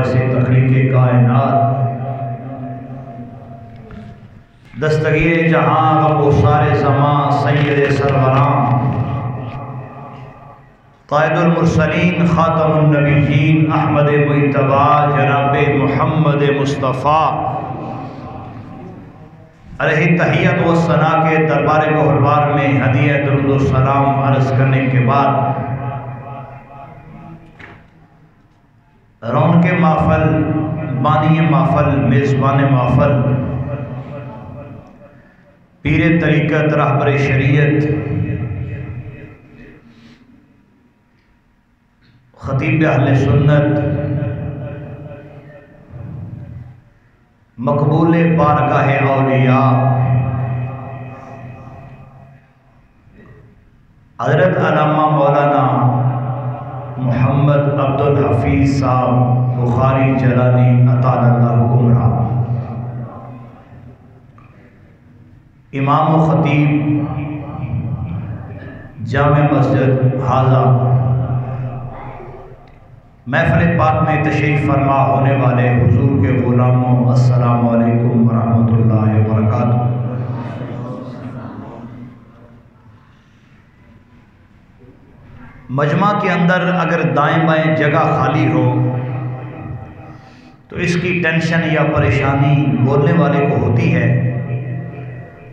باعث تخلیق کائنات دستگیر جہاں ابو سارے زمان سید سروران قائد المرسلین خاتم النبیین احمد مجتبی جناب محمد مصطفیٰ علیہ تحیت و ثنا کے دربار گوہربار میں ہدیہ درود و سلام عرض کرنے کے بعد رونق محفل، بانی محفل، میزبان محفل، پیر طریقت، رہبر شریعت، خطیب اہل سنت، مقبول بارگاہ اولیاء حضرت علامہ مولانا محمد عبد الحفیظ صاحب بخاری جلانی اطال اللہ عمرہ، امام و خطیب جامع مسجد حاضہ، محفل پاک میں تشریف فرما ہونے والے حضور کے غلاموں، السلام علیکم ورحمۃ اللہ وبرکاتہ۔ مجمع کے اندر اگر دائیں بائیں جگہ خالی ہو تو اس کی ٹینشن یا پریشانی بولنے والے کو ہوتی ہے،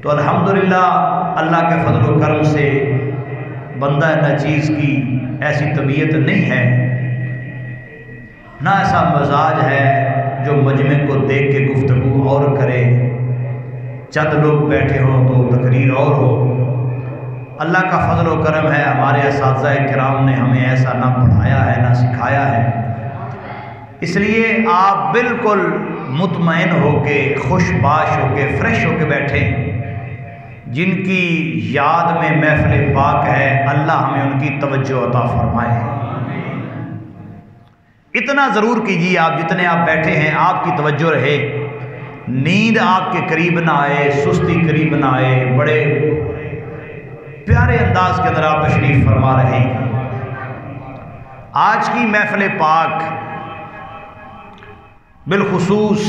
تو الحمدللہ اللہ کے فضل و کرم سے بندہ ناچیز کی ایسی طبیعت نہیں ہے، نہ ایسا مزاج ہے جو مجمع کو دیکھ کے گفتگو اور کرے، چند لوگ بیٹھے ہوں تو تقریر اور ہو۔ اللہ کا فضل و کرم ہے، ہمارے اساتذہ کرام نے ہمیں ایسا نہ پڑھایا ہے نہ سکھایا ہے، اس لیے آپ بالکل مطمئن ہو کے، خوش باش ہو کے، فریش ہو کے بیٹھیں۔ جن کی یاد میں محفل پاک ہے اللہ ہمیں ان کی توجہ عطا فرمائے۔ اتنا ضرور کیجیے آپ جتنے آپ بیٹھے ہیں آپ کی توجہ رہے، نیند آپ کے قریب نہ آئے، سستی قریب نہ آئے، بڑے پیارے انداز کے اندر آپ تشریف فرما رہے ہیں۔ آج کی محفل پاک بالخصوص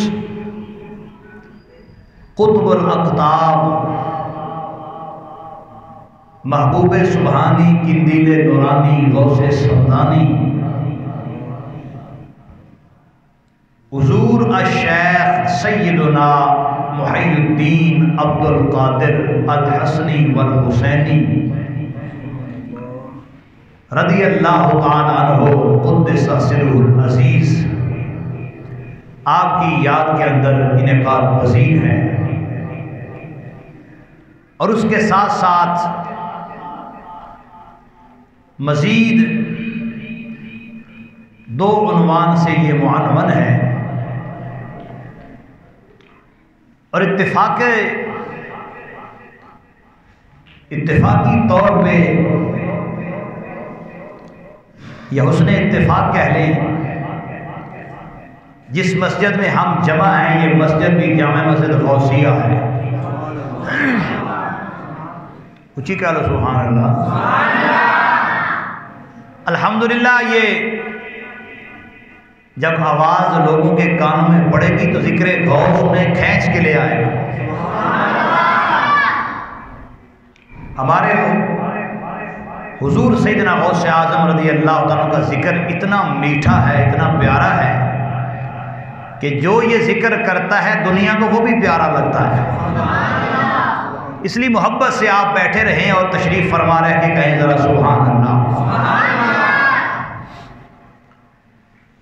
قطب الاقطاب محبوب سبحانی قندیل نورانی غوث سمدانی حضور الشیخ سیدنا محی الدین عبد القادر الحسنی والحسینی رضی اللہ تعالیٰ عنہ قدس سرہ العزیز آپ کی یاد کے اندر انعقاد پذیر ہے، اور اس کے ساتھ ساتھ مزید دو عنوان سے یہ معنون ہے، اور اتفاقی طور پہ یا حسن اتفاق کہہ لیں، جس مسجد میں ہم جمع ہیں یہ مسجد بھی جامع مسجد غوثیہ ہے۔ اونچی کہہ لو سبحان اللہ۔ الحمدللہ یہ جب آواز لوگوں کے کانوں میں پڑے گی تو ذکر غوث انہیں کھینچ کے لے آئے گا۔ ہمارے حضور سیدنا غوث اعظم رضی اللہ تعالیٰ کا ذکر اتنا میٹھا ہے، اتنا پیارا ہے کہ جو یہ ذکر کرتا ہے دنیا کو وہ بھی پیارا لگتا ہے۔ اس لیے محبت سے آپ بیٹھے رہیں اور تشریف فرما رہے کہ کہیں ذرا سبحان اللہ۔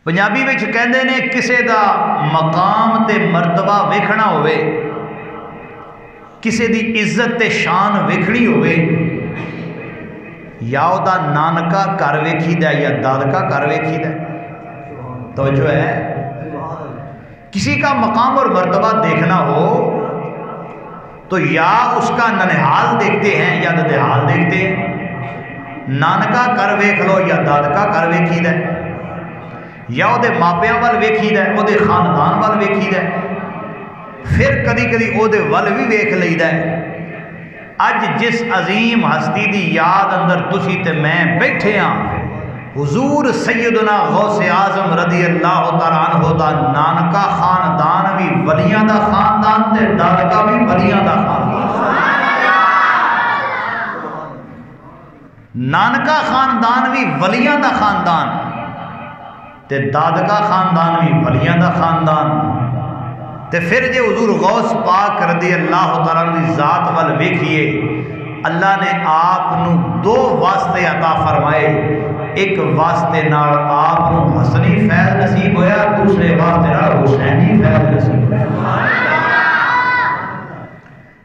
پنجابی وچ کہندے نے کسے دا مقام تے مرتبہ ویکھنا ہوئے، کسے دی عزت تے شان ویکھنی ہوئے، یا او دا نانکا گھر ویکھیدا یا دادکا گھر ویکھیدا۔ توجہ ہے، کسی کا مقام اور مرتبہ دیکھنا ہو تو یا اس کا ننہال دیکھتے ہیں یا ددہال دیکھتے ہیں، نانکا گھر ویکھ لو یا دادکا گھر ویکھیدا، یا او دے ماپیاں وال ویکھیدا، او دے خاندان وال ویکھیدا، پھر کدی کدی او دے ول بھی ویکھ لئیدا ہے۔ اج جس عظیم ہستی دی یاد اندر تسی تے میں بیٹھے ہاں، حضور سیدنا غوث اعظم رضی اللہ تعالیٰ عنہ دا نانکا خاندان بھی ولیاں دا خاندان تے دادکا بھی ولیاں دا خاندان، نانکا خاندان بھی ولیاں دا خاندان تے دادکا خاندان بھی ولیاں دا خاندان۔ تے پھر جے حضور غوث پاک رضی اللہ تعالیٰ عنہ دی ذات وال ویکھیے، اللہ نے آپ نو دو واسطے عطا فرمائے، ایک واسطے نال آپ نو حسنی فیض نصیب ہویا، دوسرے واسطے نال حسینی فیض نصیب ہویا۔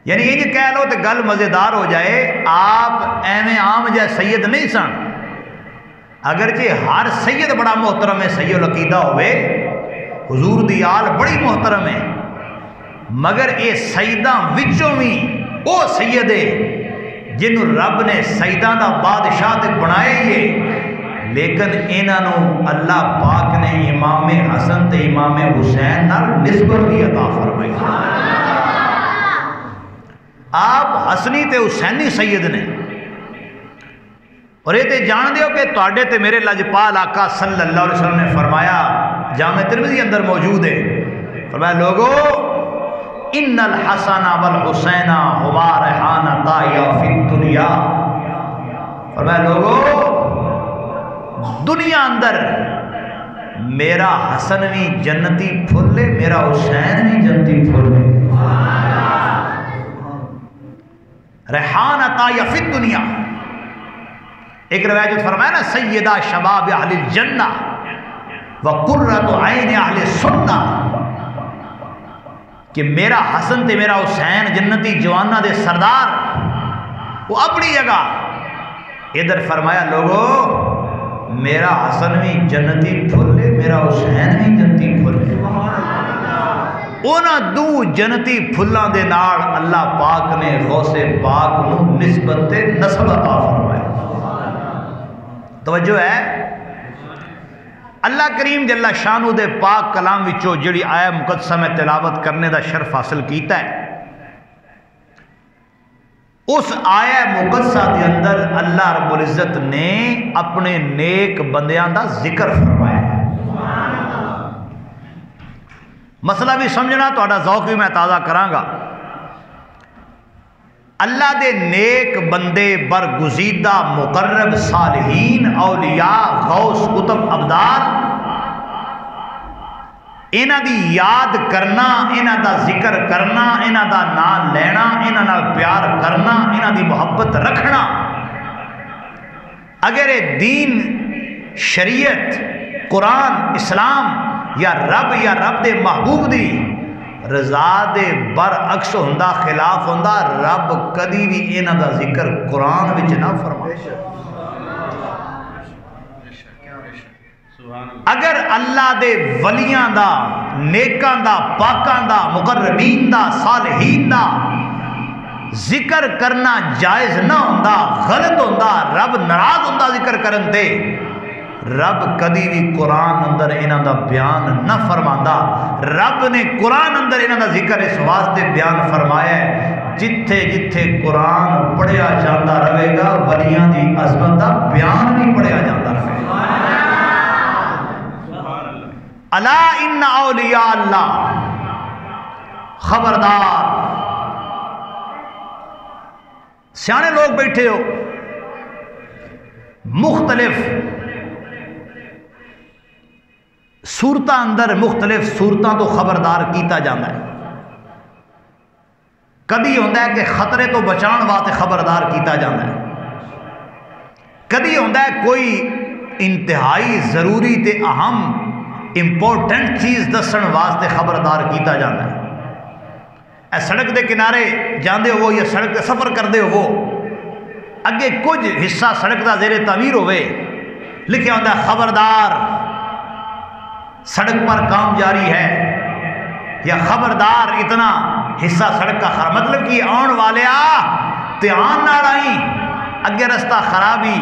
یعنی یہ جو کہہ لو تو گل مزیدار ہو جائے، آپ ایویں عام جائے سید نہیں سن، اگرچہ ہر سید بڑا محترم ہے، سید العقیدہ ہوئے، حضور دی آل بڑی محترم ہے، مگر اے سیداں وچوں بھی او سید ہے جنہوں رب نے سیداں دا بادشاہ تے بنائے ہی، لیکن انہوں اللہ پاک نے امام حسن تے امام حسین نال نسبت بھی عطا فرمائی۔ آپ حسنی تے حسینی سید نے، اور یہ تے جان دیو کہ تواڈے تے میرے لجپال آقا صلی اللہ علیہ وسلم نے فرمایا، جامع ترمذی اندر موجود ہے، فرمایا لوگو ان الحسن والحسین ہما ریحانتا فی الدنیا، فرمایا لوگو دنیا اندر میرا حسن بھی جنتی پھول ہے، میرا حسین بھی جنتی پھول ہے، ریحانتا فی الدنیا۔ ایک روایت فرمایا نا سیدہ شباب اہل الجنہ وقرۃ عین اہل السنہ، کہ میرا حسن تے میرا حسین جنتی جوانہ دے سردار، وہ اپنی جگہ ادھر فرمایا لوگو میرا حسن بھی جنتی پھول ہے، میرا حسین بھی جنتی پھول ہے۔ اونا دو جنتی پھلاں دے نال اللہ پاک نے غوث پاک نو نسبت تے نسب عطا فرمایا۔ توجہ ہے، اللہ کریم جل شانہ دے پاک کلام وچوں جڑی آیہ مقدسہ میں تلاوت کرنے دا شرف حاصل کیتا ہے، اس آیہ مقدسہ دے اندر اللہ رب العزت نے اپنے نیک بندیاں دا ذکر فرمایا ہے۔ مسئلہ بھی سمجھنا، تہاڈا ذوق بھی میں تازہ کراں گا۔ اللہ دے نیک بندے برگزیدہ مقرب صالحین اولیاء غوث قطب ابدال، انہاں دی یاد کرنا، انہاں دا ذکر کرنا، انہاں دا نام لینا، انہاں نال پیار کرنا، انہاں دی محبت رکھنا، اگر یہ دین شریعت قرآن اسلام یا رب دے محبوب دی رضا دے برعکس ہوندا، خلاف ہوندا، رب کدی بھی انہاں دا ذکر قرآن وچ نہ فرمائے۔ اگر اللہ دے ولیاں دا، نیکاں دا، پاکاں دا، مقربین دا، صالحین دا ذکر کرنا جائز نہ ہوندا، غلط ہوندا، رب ناراض ہوندا ذکر کرن تے، رب کدی بھی قرآن اندر انہاں دا بیان نہ فرماندا۔ رب نے قرآن اندر انہاں دا ذکر اس واسطے بیان فرمایا ہے، جتھے جتھے قرآن پڑھیا جاتا رہے گا ولیاں دی عظمت دا بیان بھی پڑھیا جاتا رہے گا۔ الا ان اولیاء اللہ، خبردار سیانے لوگ بیٹھے ہو، مختلف صورتاں اندر مختلف صورتاں تو خبردار کیتا جاتا ہے۔ کدی ہوتا ہے کہ خطرے تو بچان واسطے خبردار کیتا جاتا ہے، کدی ہوتا ہے کوئی انتہائی ضروری تے اہم امپورٹنٹ چیز دسن واسطے خبردار کیتا جاتا ہے۔ اے سڑک دے کنارے جاندے ہو یا سڑک دے سفر کردے ہو، اگے کچھ حصہ سڑک دا زیر تعمیر ہوئے، لکھیا ہوتا ہے خبردار سڑک پر کام جاری ہے، یا خبردار اتنا حصہ سڑک کا خراب، مطلب کہ آن والے دھیان نال آئی، اگے رستہ خرابی،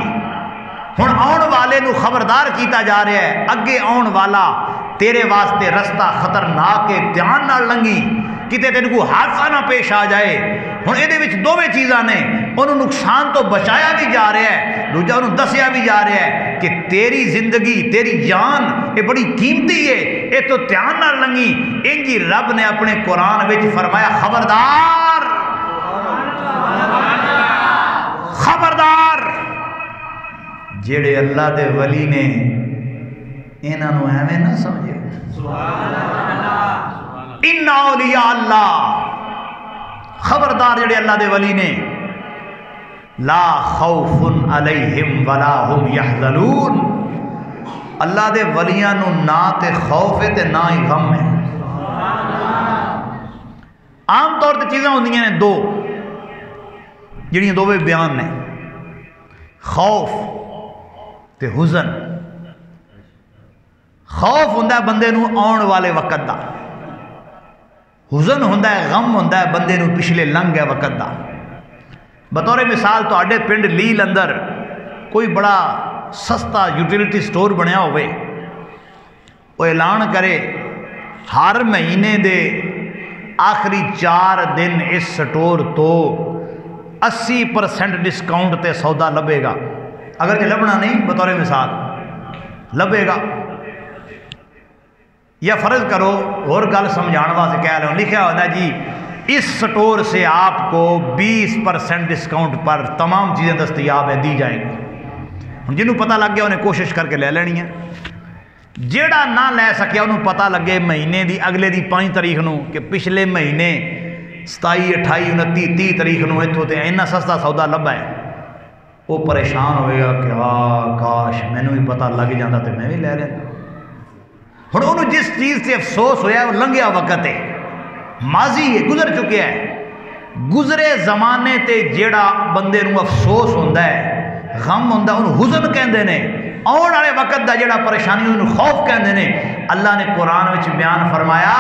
ہن آن والے نو خبردار کیتا جا رہا ہے، اگے آن والا تیرے واسطے رستہ خطرناک ہے، دھیان نال لنگی، کتے تین کو حادثہ نہ پیش آ جائے. ہن اے دے وچ دوویں چیزاں نے, انہوں نقصان تو بچایا بھی جا رہا ہے, دوجا انہوں دسیا بھی جا رہا ہے کہ تیری زندگی تیری جان یہ بڑی قیمتی ہے, اے تو دھیان نہ لنگی. انجی رب نے اپنے قرآن وچ فرمایا خبردار خبردار جیڑے اللہ دے ولی نے انہاں نو ایویں نہ سمجھے. ان اولیاء اللہ, خبردار جڑے اللہ دے ولی نے, لا خوف علیہم ولا هم یحزنون, اللہ دے ولیاں نو نہ تے خوف ہے تے نہ ہی غم ہے. عام طور تے چیزاں ہوندیاں نے دو جڑیاں دوویں بیان نے, خوف تے حزن. خوف ہوندا ہے بندے نو آن والے وقت دا, حزن ہوندا ہے غم ہوندا ہے بندے نو پچھلے لنگھ گئے وقت دا. بطور مثال تواڈے پنڈ لیل اندر کوئی بڑا سستا یوٹیلٹی سٹور بنیا ہوئے, وہ اعلان کرے ہر مہینے دے آخری 4 دن اس سٹور تو 80% ڈسکاؤنٹ تے سودا لبے گا. اگر کہ لبنا نہیں, بطور مثال لبے گا. یا فرض کرو اور گل سمجھانے واسطے کہہ رہا ہوں, لکھا ہوتا ہے جی اس سٹور سے آپ کو 20% ڈسکاؤنٹ پر تمام چیزیں دستیاب ہیں, دی جائیں گی. جنہوں پتہ لگ گیا انہیں کوشش کر کے لے لینی ہے. جیڑا نہ لے سکیا انہوں پتہ لگے مہینے دی اگلے دی 5 تاریخ نو کہ پچھلے مہینے 27 28 29 30 تاریخ نو اتوں تے اینا سستا سودا لبا ہے, وہ پریشان ہوئے گا کہ کاش مینوں بھی پتہ لگ جاتا تو میں بھی لے لینا. ہن انہوں جس چیز سے افسوس ہویا ہے وہ لنگیا وقت ہے, ماضی ہے, گزر چکے ہے. گزرے زمانے تے جیڑا بندے نو افسوس ہوندا ہے, غم ہوندا ہے, انہوں حزن کہندے نے. آن والے وقت دا جیڑا پریشانی انہوں خوف کہندے نے. اللہ نے قرآن وچ بیان فرمایا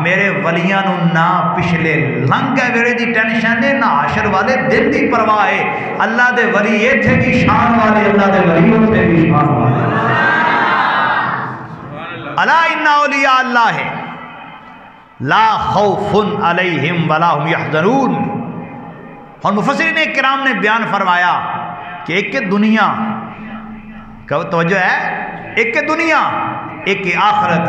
میرے ولیاں نو نہ پچھلے لنگھ ہے ویلے دی ٹینشن ہے, نہ حشر والے دن دی پرواہ ہے. اللہ دے ولی ایتھے بھی شان والے, اللہ دے ولی اوتھے بھی شان والے. الا ان اولیاء اللہ لا خوف علیہم ولا هم یحزنون. اور مفسرین کرام نے بیان فرمایا کہ ایک دنیا کا توجہ ہے, ایک دنیا ایک آخرت.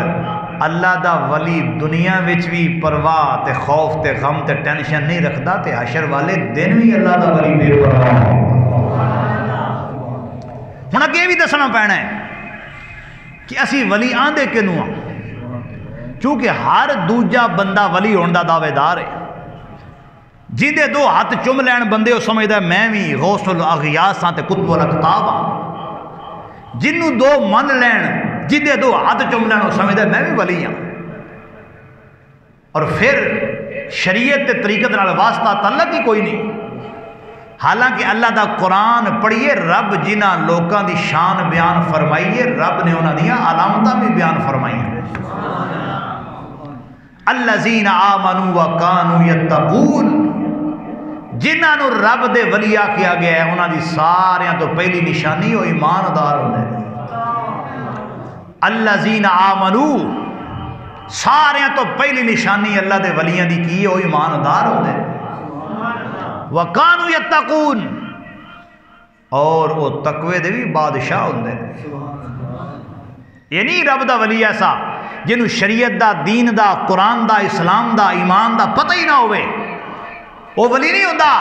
اللہ دا ولی دنیا وچ بھی پرواہ تے خوف تے غم تے ٹینشن نہیں رکھدا, تے حشر والے دن بھی اللہ دا ولی بے پرواہ ہے. ہن اگے بھی دسنا پینا ہے کہ اسی ولی آندے کنوں ہاں, چونکہ ہر دوجا بندہ ولی ہون دا دعوے دار ہے. جیندے 2 ہاتھ چم لین بندے وہ سمجھدا ہے میں بھی غوث الاغیاث ہاں تے قطب الاقطاب ہاں. جنوں 2 من لین, جیندے 2 ہاتھ چم لین وہ سمجھدا ہے میں بھی ولی ہاں. اور پھر شریعت تے طریقت نال واسطہ تعلق ہی کوئی نہیں. حالانکہ اللہ دا قرآن پڑھیے, رب جنہ لوکاں دی شان بیان فرمائیے, رب نے انہاں دیاں علامتاں بھی بیان فرمائی ہیں. الذین آمنوا وکانوا یتقون, جنہاں نو رب دے ولیہ کیا گیا ہے انہاں دی ساریاں تو پہلی نشانی وہ ایماندار ہوندے ہیں. الذین آمنوا, ساریاں تو پہلی نشانی اللہ دے ولیاں دی کی ہے وہ ایماندار ہوندے ہیں. وَقَانُوا يَتَّقُونَ, اور وہ تقوی دے بھی بادشاہ ہوندے ہیں. یہ نہیں رب دا ولی ایسا جنہوں شریعت دا, دین دا, قرآن دا, اسلام دا, ایمان دا پتہ ہی نہ ہوئے. وہ ولی نہیں ہوندا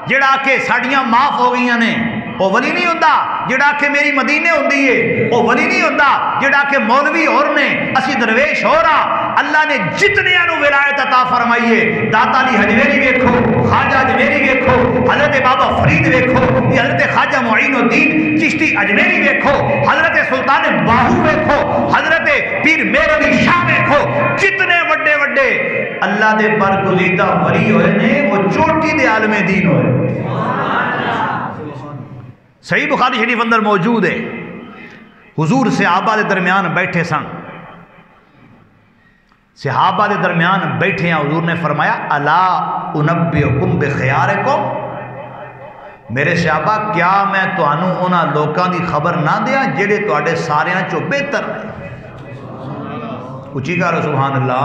جڑا کہ ساڑیاں معاف ہو گئیاں نے. وہ ولی نہیں ہوندا جڑا کہ میری مدینے ہوندی ہے. وہ ولی نہیں ہوندا جڑا کہ مولوی اور نے اسی درویش ہو رہا. اللہ نے جتنے انو ولایت عطا فرمائیے, داتا علی حجویری ویکھو, خواجہ اجمیری ویکھو, حضرت بابا فرید ویکھو, حضرت خواجہ معین الدین چشتی اجمیری ویکھو, حضرت سلطان باہو ویکھو, حضرت پیر مہر علی شاہ ویکھو, کتنے وڈے وڈے اللہ دے برگزیدہ ولی ہوئے نے, وہ چوٹی دے عالم دین ہوئے. صحیح بخاری شریف اندر موجود ہے, حضور صحابہ دے درمیان بیٹھے سن. صحابہ دے درمیان بیٹھے ہیں, حضور نے فرمایا الا انبئکم بخیارکم, میرے صحابہ کیا میں تانوں انہاں لوکاں دی خبر نہ دیاں جڑے تواڈے ساریاں چوں بہتر ہیں. اچھی کہو سبحان اللہ.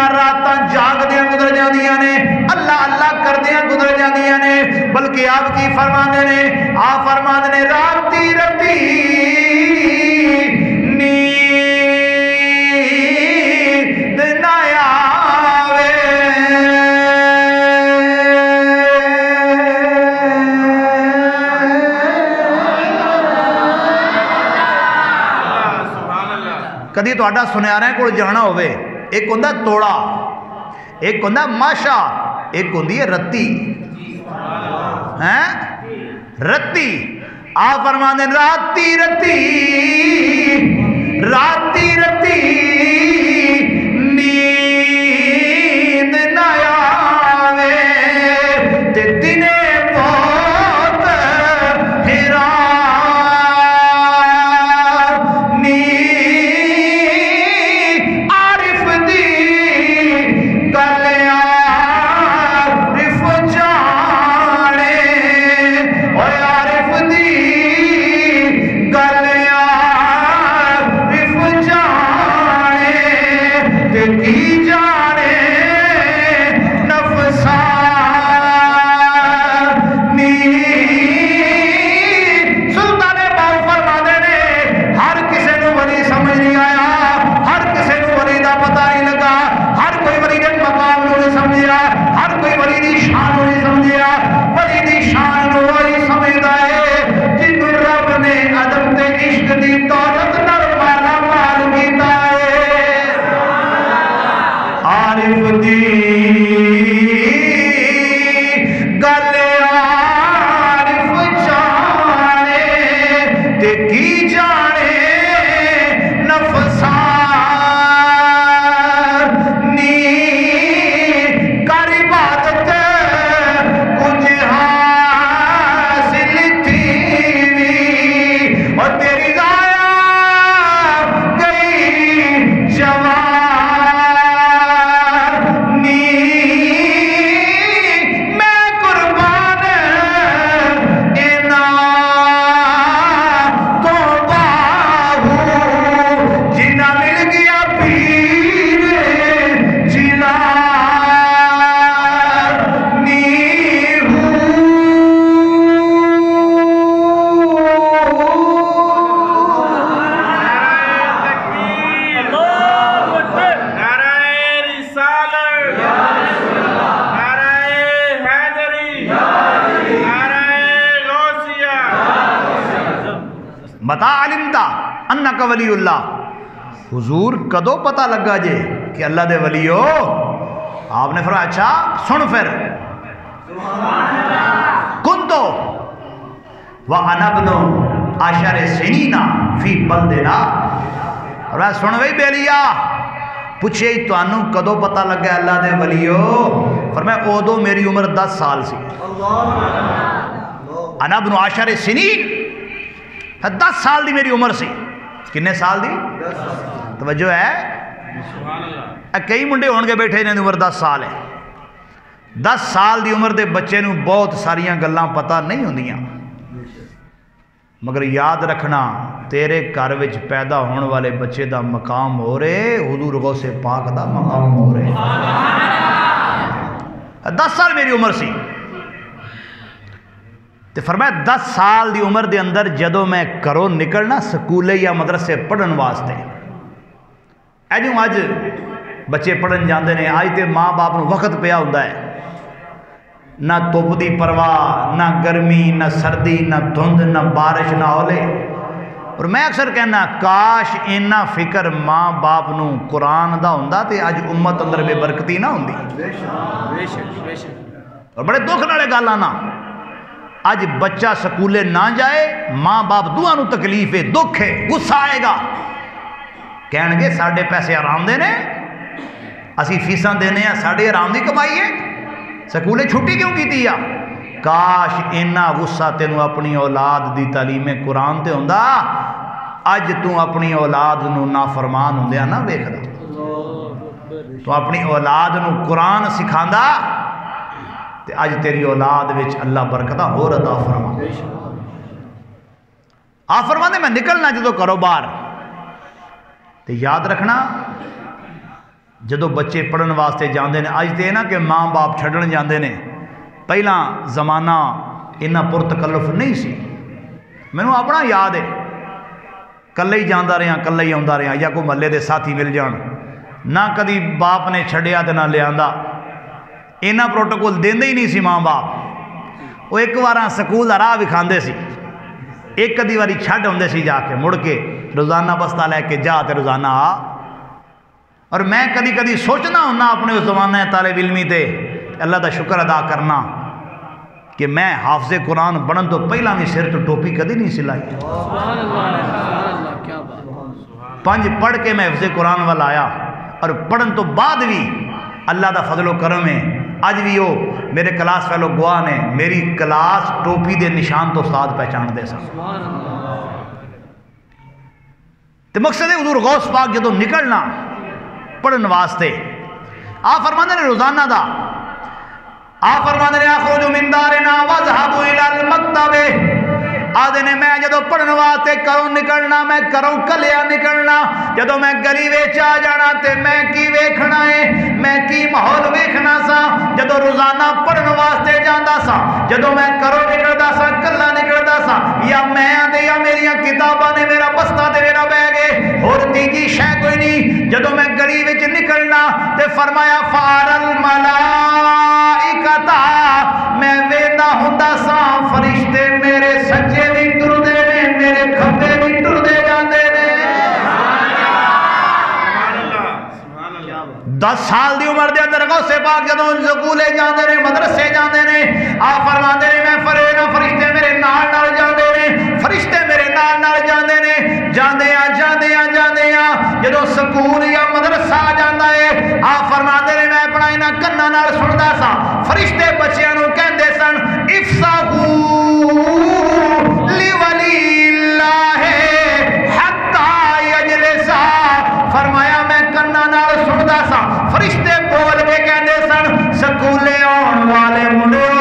دنیا راتاں جاگدیاں گزر جاندیاں نے، اللہ اللہ کردیاں گزر جاندیاں نے، بلکہ آپ کی فرماندے نے، آپ فرماندے نے راتی رتی کدی تہاڈا سنیاراں کول جانا ہوئے، ایک ہوندا توڑا، ایک ہوندا ماشا، ایک ہوندی ہے رتی، رتی۔ آپ فرماندے راتی رتی راتی رتی نیند نہ آوے تے دنے بہت ولی اللہ۔ حضور کدو پتہ لگا جے کہ اللہ دے ولی ہو؟ آپ نے فرمایا اچھا سن پھر کنتو وَأَنَا ابْنُ 10 سِنِينَ فِي بَلْدِنَا۔ اور سن وہی بیلیا پوچھے تو انو کدو پتہ لگا اللہ دے ولی ہو؟ فرمایا اودو میری عمر 10 سال سی۔ انا ابن 10 سنین، 10 سال دی میری عمر سی۔ کنے سال دی؟ توجہ ہے؟ کئی منڈے ہون کے بیٹھے انہیں عمر 10 سال ہے۔ 10 سال دی عمر دے بچے نو بہت ساریاں گلاں پتہ نہیں ہوندیاں، مگر یاد رکھنا تیرے گھر وچ پیدا ہونے والے بچے دا مقام ہو رہے، حضور غوث پاک دا مقام ہو رہے۔ 10 سال میری عمر سی تے فرمایا 10 سال دی عمر دے اندر جدو میں کرو نکلنا سکولے یا مدرسے پڑھن واسطے، ایجوں آج بچے پڑھن جاندے نے، آج تے ماں باپ نو وقت پیا ہوندہ ہے، نہ دھوپ دی پرواہ، نہ گرمی، نہ سردی، نہ دھند، نہ بارش، نہ اولے۔ اور میں اکثر کہنا کاش اینا فکر ماں باپ نو قرآن دا ہوندہ تے آج امت اندر بے برکتی نہ ہوندی۔ اور بڑے دکھ نالے گال آنا آج بچہ سکولے نہ جائے، ماں باپ دعا نو تکلیف ہے، دکھ ہے، غصہ آئے گا، کہن گے ساڑھے پیسے آرام دینے، اسی فیساں دینے ہیں، ساڑھے آرام دی کمائی ہے، سکولے چھٹی کیوں کی دیا؟ کاش اینا غصہ تینو اپنی اولاد دی تعلیم قرآن تے ہوندہ، اج تو اپنی اولاد نو نافرمان ہوندیا نہ ویکھ دا، تو اپنی اولاد نو قرآن سکھاندہ تے اج تیری اولاد وچ اللہ برکتہ ہو رہا فرما۔ آپ فرما دے میں نکلنا جدو کرو بار تے یاد رکھنا جدو بچے پڑھن واسطے جاندے نے، اج تے نا کہ ماں باپ چھڈن جاندے نے، پہلا زمانہ اتنا پرتکلف نہیں سی. مینوں اپنا یاد ہے کلے ہی جانا رہا کلے ہی آتا رہا، یا کوئی محلے دے ساتھی مل جان، نہ کدی باپ نے چھڈیا تے نہ لیا. اینا پروٹوکول دیندے ہی نہیں سی ماں باپ. وہ ایک بار سکول دا راہ وکھاندے سی، ایک کدی واری چھڈ ہوندے سی جا کے، مڑ کے روزانہ بستہ لے کے جا تے روزانہ آ. اور میں کدی کدی سوچنا ہونا اپنے اس زمانے طالب علمی تے اللہ دا شکر ادا کرنا کہ میں حافظ قرآن بنن تو پہلا بھی سر تو ٹوپی کدی نہیں سلائی. پنج پڑھ کے میں حفظ قرآن والا آیا، اور پڑھن تو بعد بھی اللہ دا فضل و کرم ہے. اج بھی وہ میرے کلاس فیلو گواہ نے، میری کلاس ٹوپی دے نشان تو استاد پہچان دے سن. تو مقصد ہے حضور غوث پاک جدو نکلنا پڑھن واسطے آپ فرماندے نے روزانہ دا، آپ فرماندے نے اخرج من دارنا واذهب الى المکتب. آدھے نے میں جدو پڑھن واسطے کروں نکلنا، میں کروں کلیا نکلنا. جدو میں گلی وچ آ جانا تے میں کی ویکھنا ہے، میں کی ماحول ویکھنا سا. جدو روزانہ پڑھن واسطے جاندا سا، جدو میں کروں نکلدا سا کلا نکلدا سا، یا میں تے یا میریاں کتاباں نے میرا بستہ تے میرا بیگ ہے، اور تیجی شے کوئی نہیں. جدو میں گلی وچ نکلنا تے فرمایا فار الملائکۃ، میں ویندا ہوندا سا فرشتے میرے سجے بھی ٹردے نے، میرے کھبے بھی ٹردے جاندے نے. 10 سال دی عمر دے اندر غوث پاک جدوں سکولے جاندے نے، مدرسے جاندے نے، آپ فرماندے نے میں فرشتے میرے نال نال جاندے نے، فرشتے میرے نال نال جاندے نے. جاندے جدوں سکول یا مدرسہ آ جاندا ہے، آپ فرماندے نے میں اپنا انہاں کناں نال سندا سا. فرشتے بچیاں نوں کہندے سن افسحوا لولی اللہ حتی یجلسا. فرمایا میں کناں نال سندا سا، فرشتے بول کے کہندے سن سکولے آن والے منڈیو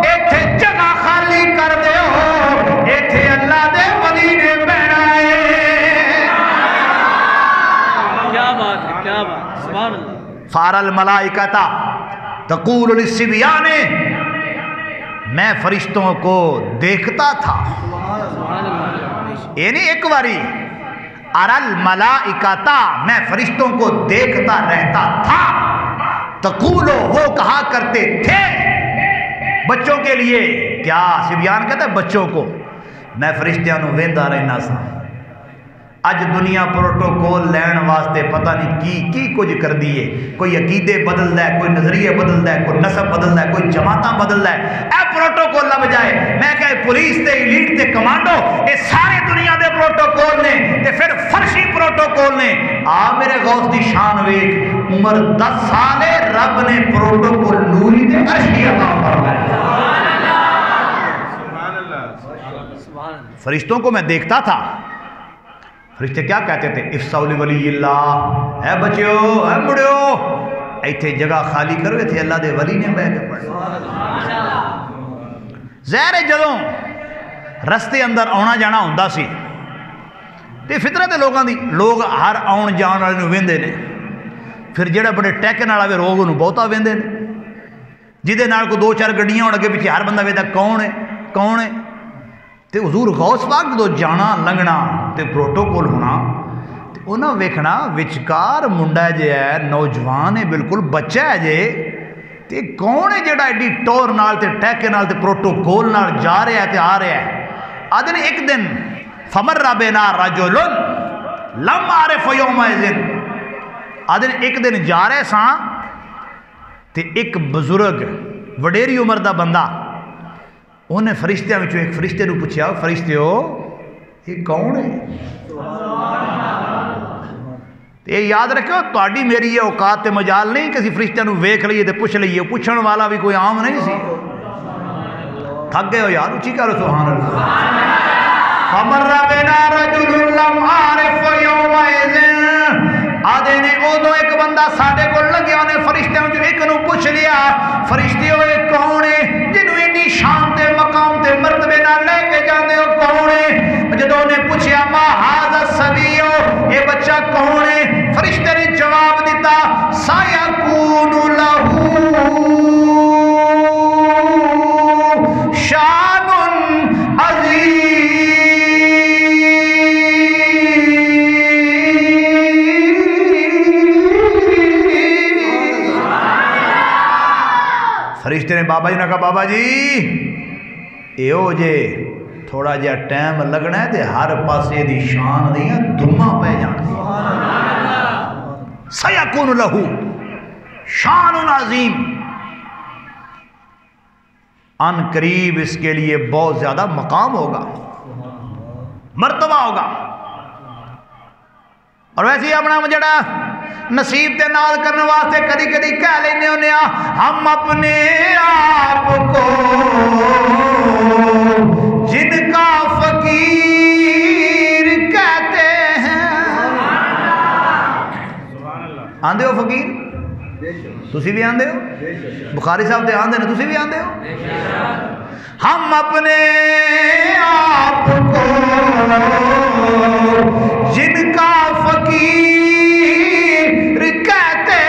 ایتھے جگہ خالی کر دیو، ایتھے اللہ دے ولی نے بہنا ہے. کیا بات ہے، کیا بات، سبحان اللہ. فار الملائکۃ تقول للصبیان، میں فرشتوں کو دیکھتا تھا. یعنی ایک باری ار الملائکۃ، میں فرشتوں کو دیکھتا رہتا تھا. تقولو، وہ کہا کرتے تھے بچوں کے لیے، کیا صبیان کہتا ہے بچوں کو، میں فرشتیاں نو ویندا رہنا سا. اج دنیا پروٹوکول لین واسطے پتہ نہیں کی کچھ کر دیے. کوئی عقیدے بدلدا ہے، کوئی نظریے بدلدا ہے، کوئی نسب بدلدا ہے، کوئی جماعتاں بدلدا ہے. اے پروٹوکول لب جائے، میں کہ پولیس تے ایلیٹ تے کمانڈو یہ سارے دنیا دے پروٹوکول نے تے پھر فرشی پروٹوکول نے. آ میرے غوث دی شان ویکھ، عمر 10 سال ہے، رب نے پروٹوکول نوری تے عرشی عطا فرمایا. سبحان اللہ. فرشتوں کو میں دیکھتا تھا. فرشتے کیا کہتے تھے؟ افسحوا لولی اللہ، اے بچیو، اے مڑیو، ایتھے جگہ خالی کرو، ایتھے اللہ دے ولی نے بیٹھ کے پڑھو. ظاہر جدوں رستے اندر آنا جانا ہوندا سی تے فطرت لوگاں دی، لوگ ہر آن جان والے نوں ویندے نے. پھر جڑا بڑے ٹیکے نال آوے لوگ انہوں بہتا ویندے نے، جہدے نال کوئی 2-4 گڈیاں ہون اگے پیچھے ہر بندہ ویندا کون ہے کون ہے. تے حضور غوث پاک جدو جانا لنگنا تے پروٹوکول ہونا تے انہاں ویکھنا وچکار منڈا جے ہے، نوجوان ہے، بالکل بچہ ہے جے، تے کون ہے جڑا ایڈی ٹور نال تے ٹیکے نال تے پروٹوکول نال جا رہا ہے تے آ رہا ہے. آدھے نے ایک دن فمر بنا رجل لم عارف یومئذ، آدھے نے ایک دن جا رہے ساں تے ایک بزرگ وڈیری عمر دا بندہ، انہیں فرشتیاں وچوں ایک فرشتے نو پوچھا، فرشتیو یہ کون ہے؟ یہ یاد رکھو تہاڈی میری یہ اوقات تے مجال نہیں کسی فرشتیاں نو ویکھ لئیے تے پوچھ لئیے. پوچھن والا بھی کوئی عام نہیں سی. تھک گئے ہو یار، اچھی کرو سبحان اللہ. فمر بنا رجل لم عارف یومئذ، آدھے نے ادو ایک بندہ ساڈے کول لگیا، انہیں فرشتیاں وچوں ایک نو پوچھ لیا، فرشتے ہوئے کون ہے جنوں اتنی شان تے مقام تے مرتبے نال لے کے جاندے ہو، کون ہے؟ جدوں نے پوچھیا ما ھذا الصبی، اے بچہ کون ہے؟ فرشتے نے جواب دیتا سَيَكُونُ لَهُ شَانٌ عَظِيمٌ۔ فرشتے نے بابا جی نے کہا بابا جی اے ہو جے تھوڑا جہا ٹائم لگنا ہے تے ہر پاسے دی شان دیاں دھماں پہ جان سَيَكُونُ لَهُ شَانٌ عَظِيمٌ، ان قریب اس کے لیے بہت زیادہ مقام ہوگا، مرتبہ ہوگا۔ اور ویسے ہی اپنا جڑا نصیب تے نال کرنے واسطے کدی کدی کہہ لینے ہونے ہم اپنے آپ کو جن کا فقیر کہتے ہیں۔ آندے ہو فقیر؟ تسی بھی آندے ہو؟ بخاری صاحب تے آندے نے، تسی بھی آندے ہو؟ ہم اپنے آپ کو جن کا فقیر کہتے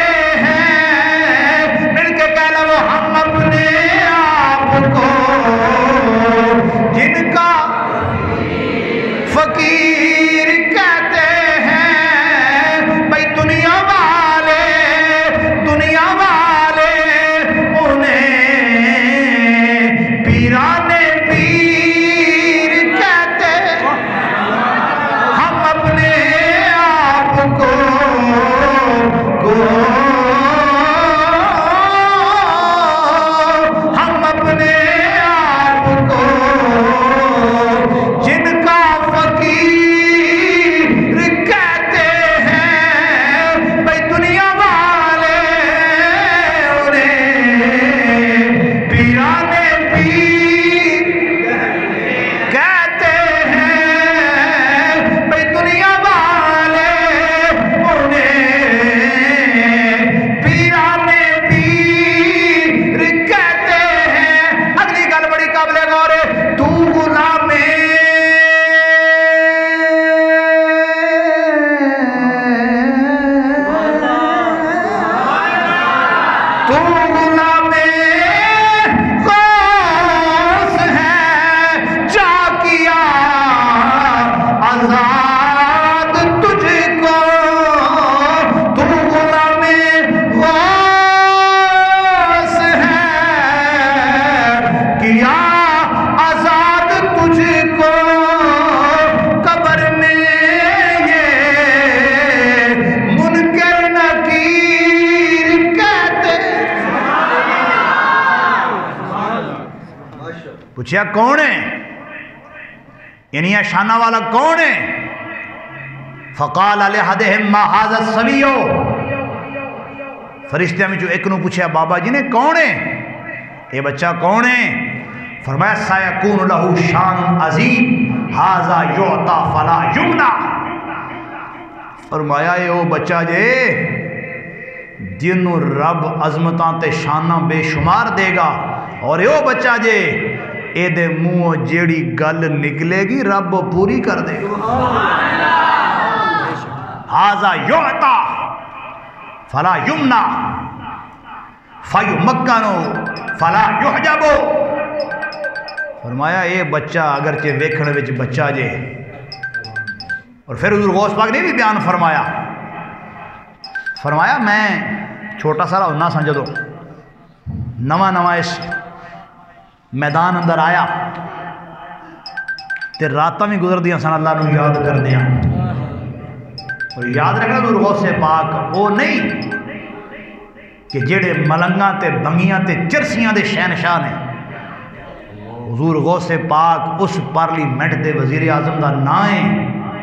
ہیں، مل کے کہہ لو ہم اپنے آپ کو جن کا فقیر کہتے ہیں۔ بھئی دنیا والے انہیں پیران پیر کہتے ہیں، ہم اپنے آپ کو ہم اپنے آپ کو جن کا فقیر کہتے ہیں۔ بھئی دنیا والے انہیں پیران پیر کہتے ہیں۔ بھئی دنیا والے انہیں پیران پیر کہتے ہیں۔ اگلی گل بڑی قابل غور ہے، تو غلام غوث ہے، جا کیا آزاد تجھ کو، تو غلام غوث ہے، کیا آزاد تجھ کو، قبر میں یہ منکر نکیر کہتے۔ پوچھا کون ہے؟ یعنی یہ شانہ والا کون ہے؟ فقال لأحدهم ما هذا الصبي، فرشتے میں جو ایک نو پوچھا بابا جی نے کون ہے؟ یہ بچہ کون ہے؟ فرمایا سَيَكُونُ لَهُ شَانٌ عَظِيمٌ هَذَا يُعْطَى فَلَا يُمْنَعُ۔ فرمایا یہ وہ بچہ جے جنوں رب عظمتاں تے شاناں بے شمار دے گا، اور یہ وہ بچہ جے اے دے منہ جیڑی گل نکلے گی رب پوری کر دے گا۔ هَذَا يُعْطَى فَلَا يُمْنَعُ فَيُمَكَّنُ فَلَا يُحْجَبُ۔ فرمایا یہ بچہ اگرچہ ویکھنے وچ بچہ جے، اور پھر حضور غوث پاک نے بھی بیان فرمایا میں چھوٹا سارا ہونا سا جدو نواں اس میدان اندر آیا تے راتاں بھی گزر دیاں سن اللہ نو یاد کر دیا، اور یاد رکھنا حضور غوث پاک وہ نہیں کہ جڑے ملنگاں تے بنگیاں تے چرسیاں دے شہنشاہ نے، حضور غوث پاک اس پارلیمنٹ دے وزیر اعظم دا نام ہے۔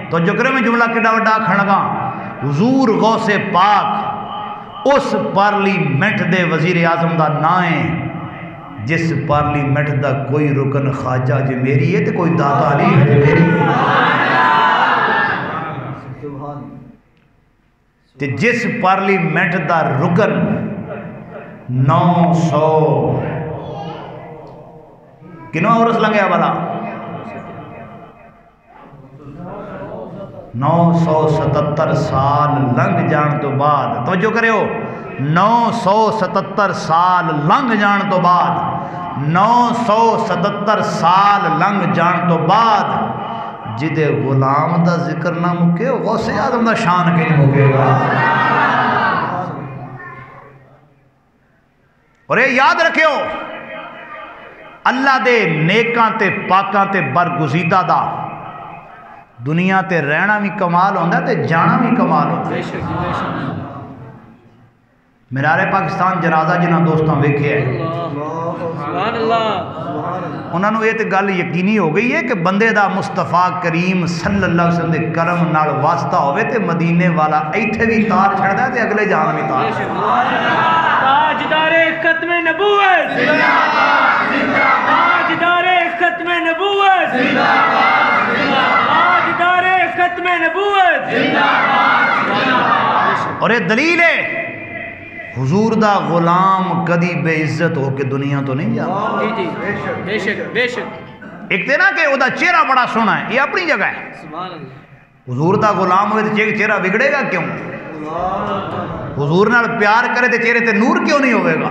تو جو کرے میں جملہ کڈا وڈا آکھن لگا، حضور غوث پاک اس پارلیمنٹ دے وزیر اعظم دا نام ہے جس پارلیمنٹ دا کوئی رکن خواجہ جے میری ہے تے کوئی داتا علی ہے میری، تے جس پارلیمنٹ دا رکن 900 کنوں عورس لنگیا بلا 977 سال لنگ جان تو بعد، توجہ کرے ہو، 977 سال لنگ جان تو بعد، 977 سال لنگ جان تو بعد جدے غلام دا ذکر نہ مکے غوث اعظم دا شان کے نہیں مکے گا۔ اور یہ یاد رکھیو، اللہ دے نیکاں تے پاکاں تے برگزیدہ دا دنیا تے رہنا بھی کمال ہوندہ تے جانا بھی کمال ہوندہ۔ منار پاکستان جنازہ جنہاں دوستاں ویکھے ہیں، سبحان اللہ، انہاں نوں یہ تے گل یقینی ہو گئی ہے کہ بندے دا مصطفیٰ کریم صلی اللہ علیہ وسلم دے کرم نال واسطہ ہوئے تے مدینے والا ایتھے بھی تار چھڑدا ہے تے اگلے جہان بھی تار۔ تاجدار ختم نبوت زندہ باد، تاجدار ختم نبوت زندہ باد، تاجدار ختم نبوت زندہ باد۔ اور یہ دلیل ہے حضور دا غلام کدی بے عزت ہو کے دنیا تو نہیں جاتا۔ جی جی، بے شک بے شک، ایک تے نا کہ وہ دا چہرہ بڑا سونا ہے، یہ اپنی جگہ ہے۔ سبحان اللہ، حضور دا غلام ہوئے تو چہرہ بگڑے گا کیوں؟ حضور نال پیار کرے تے چہرے تے نور کیوں نہیں ہوئے گا؟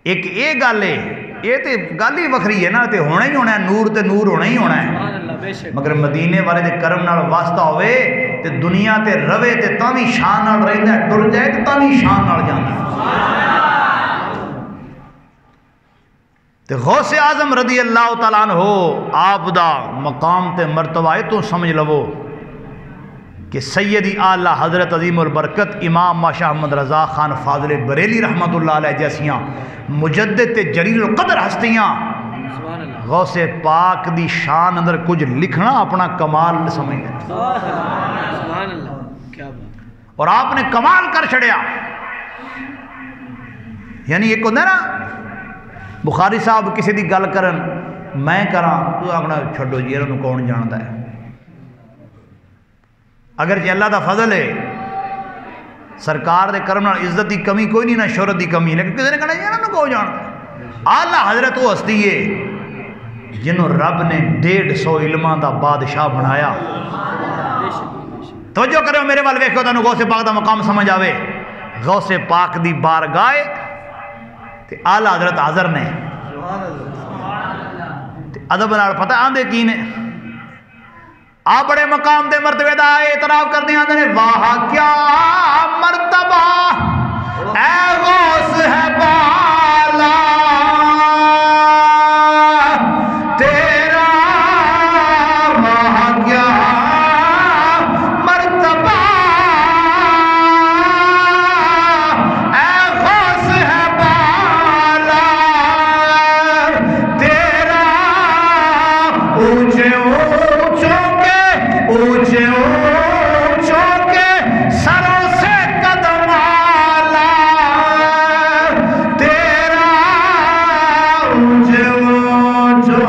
ایک یہ گل ہے، یہ تے گل ہی وکھری ہے نا، تے ہونا ہی ہونا ہے، نور تے نور ہونا ہی ہونا ہے، سبحان اللہ، بے شک، مگر مدینے والے دے کرم نال واسطہ ہوئے تے دنیا تے روے تے تاوی شان نال رہندا ہے، ٹر جائے تے تاوی شان نال جاندا ہے۔ تے غوث اعظم رضی اللہ تعالیٰ عنہ آپ دا مقام تے مرتبہ ہے تو سمجھ لو کہ سیدی اعلی حضرت عظیم البرکت امام ماشاہ احمد رضا خان فاضل بریلی رحمت اللہ علیہ جیسیاں مجدد تے جلیل القدر ہستیاں سبحان اللہ، غوث پاک دی شان اندر کچھ لکھنا اپنا کمال سمجھ لیں، سبحان اللہ، کیا بات، اور آپ نے کمال کر چھڑیا۔ یعنی ایک ہوندہ ہے نا بخاری صاحب کسی دی گل کرن میں کراں تو اپنا چھڈو جی انہوں کون جانتا ہے، اگر جی اللہ دا فضل ہے سرکار دے کرم نال عزت دی کمی کوئی نہیں، نہ شہرت دی کمی، لیکن کسی نے کہنا جی انہوں کون جانتا ہے۔ اعلیٰ حضرت وہ ہستی ہے جنہوں رب نے 150 علماں دا بادشاہ بنایا۔ توجہ کرو میرے وال ویکھو تانوں غوث پاک دا مقام سمجھ آوے۔ غوث پاک دی بارگاہ تے اعلیٰ حضرت حاضر نے تے ادب نال پتہ آندے کی نے آپ بڑے مقام دے مرتبے دا اعتراف کرنے آندے نے، واہ کیا مرتبہ اے غوث ہے بالا تیرا، واہ کیا مرتبہ اے غوث ہے بالا تیرا، اونچے اونچوں کے سروں سے قدم آلا تیرا، اونچے اونچوں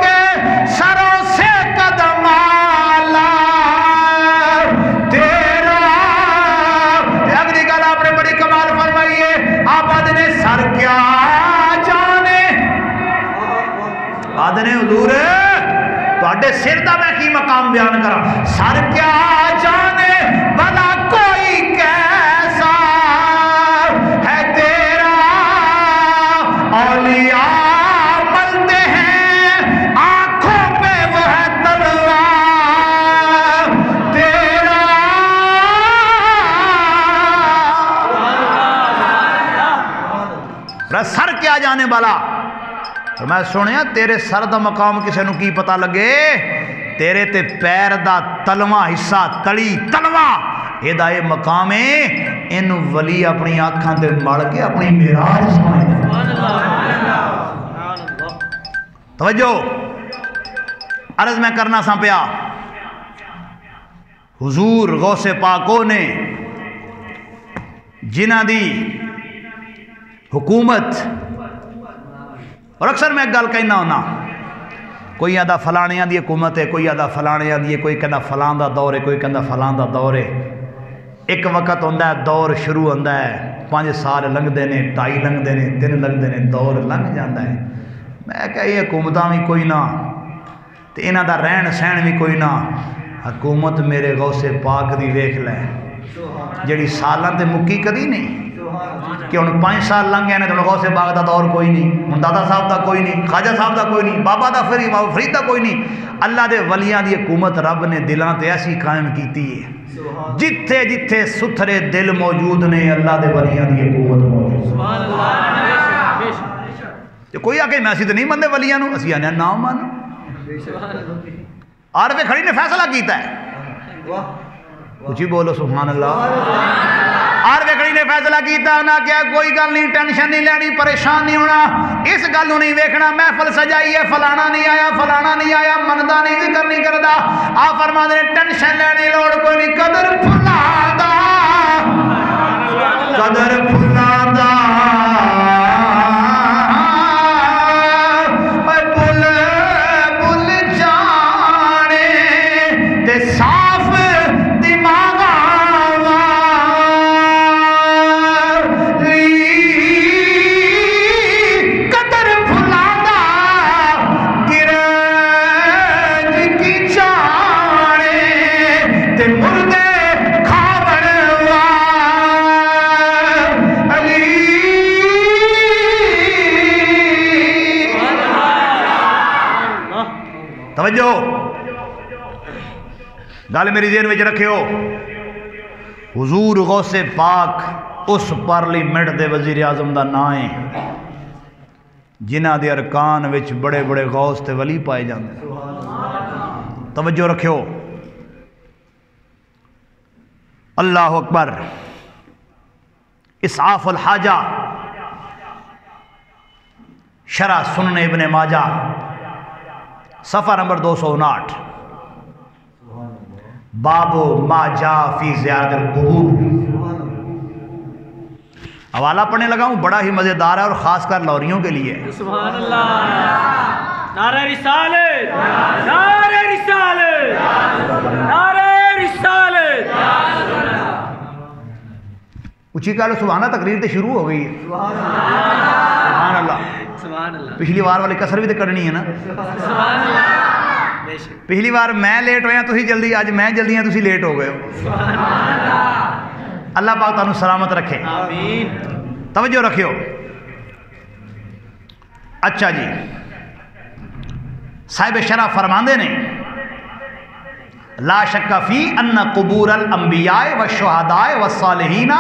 کے سروں سے قدم آلا تیرا۔ اگلی گل آپ نے بڑی کمال فرمائی ہے، آپ آدھنے سر کیا جانے، آدھنے حضور تو اڈے سر دا میں کی مقام بیان کرا، سر کیا جانے بلا کوئی کیسا ہے تیرا، اولیاء ملتے ہیں آنکھوں پہ وہ ہے تلوار تیرا، سر کیا جانے والا۔ اور میں سنیا تیرے سر دا مقام کسے نو کی پتہ لگے، تیرے تے پیر دا تلواں حصہ تلی تلواں یہ دا یہ مقام ہے، ان ولی اپنی آنکھاں تے مڑ کے اپنی معراج سمجھ دے۔ توجہ عرض میں کرنا سا پیا، حضور غوث پاکوں نے جنہ دی حکومت، اور اکثر میں ایک گل کہنا ہونا کوئی آدھا فلانیاں دی حکومت ہے، کوئی آدھا فلانیاں دی، کوئی کہنا فلان دا دور ہے، کوئی کہنا فلان دا دور ہے۔ ایک وقت ہوندہ ہے دور شروع ہوندہ ہے، 5 سال لنگ دینے، 2.5 لنگ دینے، 3 لنگ دینے، دور لنگ جاندہ ہے۔ میں کہا یہ حکومتاں بھی کوئی نہ تے انہاں دا رہن سہن بھی کوئی نہ، حکومت میرے غوث پاک دی ویکھ لے جڑی سالاں تے مکی کدی نہیں کہ ان 5 سال لنگ گئے نے تو غوث پاک دا دور کوئی نہیں، ہن دادا صاحب دا کوئی نہیں، خواجہ صاحب دا کوئی نہیں، بابا دا فرید دا کوئی نہیں۔ اللہ دے ولیاں دی حکومت رب نے دلاں تے ایسی قائم کیتی ہے، جتھے جتھے ستھرے دل موجود نے اللہ دے ولیاں دی حکومت موجود۔ سبحان اللہ۔ تے کوئی آ کے میں اسی تے نہیں مندے ولیاں نو، اسی آنے نام مان۔ عارف کھڑی نے فیصلہ کیتا ہے، کچھ بولو سبحان اللہ۔ عارف کھڑی نے فیصلہ کیتا، انہاں کیا کوئی گل نہیں، ٹینشن نہیں لینی، پریشان نہیں ہونا، اس گل نو نہیں ویکھنا محفل سجائی ہے، فلانا نہیں آیا، فلانا نہیں آیا، مندا نہیں، ذکر نہیں کردا۔ آپ فرماندے نے ٹینشن لینی لوڑ کوئی نہیں، قدر پھلا دا، قدر پھلا دا، توجہ گل میری ذہن وچ رکھیو۔ حضور غوث پاک اس پارلیمنٹ دے وزیر اعظم دا نام ہے جنہاں دے ارکان وچ بڑے بڑے غوث تے ولی پائے جاندے۔ توجہ رکھیو، اللہ اکبر۔ اسعاف الحاجہ شرح سنن ابن ماجہ صفحہ نمبر 259، باب ما جا فی زیارت القبور۔ حوالہ پڑھنے لگا ہوں، بڑا ہی مزیدار ہے اور خاص کر لوریوں کے لیے۔ سبحان اللہ۔ نعرہ رسالت، نعرہ رسالت، نعرہ رسالت۔ اچھی کہہ لو سبحان اللہ، تقریر تے شروع ہو گئی ہے۔ سبحان اللہ، سبحان اللہ۔ پچھلی بار والی کسر بھی تو کرنی ہے نا۔ سبحان اللہ۔ بے شک۔ پچھلی بار میں لیٹ ہویا تسی جلدی، آج میں جلدی ہیں تسی لیٹ ہو گئے ہو۔ سبحان اللہ۔ اللہ پاک تانوں سلامت رکھے۔ آمین۔ توجہ رکھیو۔ اچھا جی، صاحب شرح فرماندے نے لا شک فی ان قبور الانبیاء والشہداء والصالحین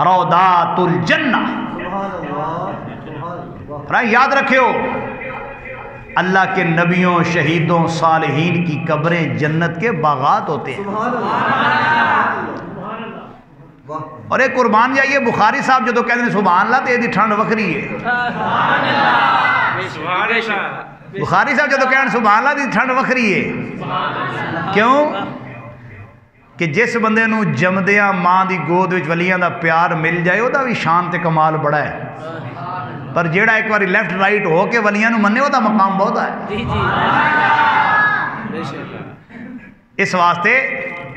روضات الجنہ۔ یاد رکھیو، اللہ کے نبیوں، شہیدوں، صالحین کی قبریں جنت کے باغات ہوتے ہیں۔ اور ایک قربان جائیے، بخاری صاحب جو کہتے ہیں سبحان اللہ تو یہ ٹھنڈ وکری ہے۔ بخاری صاحب جو کہتے ہیں سبحان اللہ دی ٹھنڈ وکری ہے۔ کیوں کہ جس بندے نو جمدیاں ماں دی گود وچ ولیاں دا پیار مل جائے وہ دا بھی شان تے کمال بڑا ہے، پر جیڑا ایک باری لیفٹ رائٹ ہو کے ولیاں نو مننے وہ دا مقام بہت ہے۔ اس واسطے